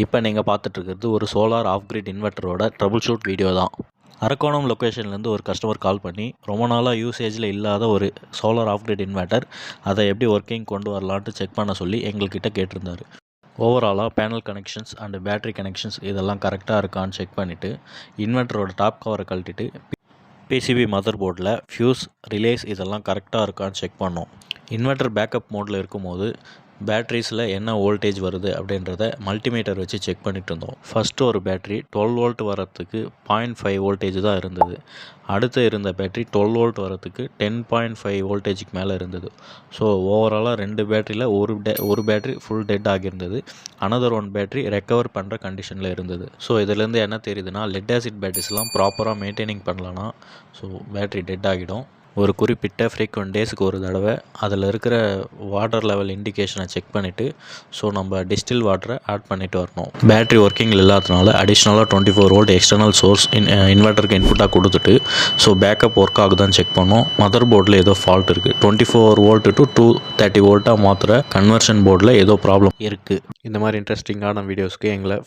இப்போ நீங்கள் பார்த்துட்ருக்கிறது ஒரு சோலார் ஆஃப் கிரிட் இன்வெர்ட்டரோட ட்ரபுள் ஷூட் வீடியோ தான். அரக்கோணம் லொக்கேஷன்லேருந்து ஒரு கஸ்டமர் கால் பண்ணி ரொம்ப நாளாக யூசேஜில் இல்லாத ஒரு சோலார் ஆஃப் கிரிட் இன்வெர்ட்டர் அதை எப்படி ஒர்க்கிங் கொண்டு வரலான்ட்டு செக் பண்ண சொல்லி எங்கள்கிட்ட கேட்டிருந்தார். ஓவராலாக panel connections and battery connections இதெல்லாம் கரெக்டாக இருக்கான்னு செக் பண்ணிவிட்டு இன்வெர்ட்டரோட டாப் கவரை கழட்டிட்டு பிசிபி மதர் போர்டில் ஃபியூஸ் ரிலேஸ் இதெல்லாம் கரெக்டாக இருக்கான்னு செக் பண்ணோம். இன்வெர்ட்டர் பேக்கப் மோடில் இருக்கும்போது பேட்ரிஸில் என்ன வோல்டேஜ் வருது அப்படின்றத மல்டிமீட்டர் வச்சு செக் பண்ணிட்டு இருந்தோம். ஃபஸ்ட்டு ஒரு பேட்ரி 12 வோல்ட் வரத்துக்கு 0.5 வோல்டேஜ் தான் இருந்தது. அடுத்து இருந்த பேட்ரி 12 வோல்ட் வரத்துக்கு 10.5 வோல்டேஜுக்கு மேலே இருந்தது. ஸோ ஓவராலாக 2 பேட்டரியில் ஒரு பேட்ரி ஃபுல் டெட் ஆகியிருந்தது. அனதர் ஒன் பேட்ரி ரெக்கவர் பண்ணுற கண்டிஷனில் இருந்தது. ஸோ இதிலேருந்து என்ன தெரியுதுன்னா, லெட் ஆசிட் பேட்டரிஸ்லாம் ப்ராப்பராக மெயின்டைனிங் பண்ணலன்னா ஸோ பேட்ரி டெட் ஆகிடும். ஒரு குறிப்பிட்ட ஃப்ரீக்வெண்ட் டேஸுக்கு ஒரு தடவை அதில் இருக்கிற வாட்டர் லெவல் இண்டிகேஷனை செக் பண்ணிவிட்டு ஸோ நம்ம டிஸ்டில் வாட்டரை ஆட் பண்ணிட்டு வரணும். பேட்ரி ஒர்க்கிங்கில் இல்லாததுனால அடிஷ்னலாக 24 வோல்ட் எக்ஸ்டர்னல் சோர்ஸ் இன்வெர்ட்டருக்கு இன்புட்டாக கொடுத்துட்டு ஸோ பேக்கப் ஒர்க் ஆகுதான்னு செக் பண்ணோம். மதர் போர்டில் ஏதோ ஃபால்ட் இருக்குது. 24 வோல்ட் டு 230 வோல்ட்டாக மாற்றுற கன்வர்ஷன் போர்டில் ஏதோ ப்ராப்ளம் இருக்குது. இந்த மாதிரி இன்ட்ரெஸ்டிங்கான வீடியோஸ்க்கு எங்களை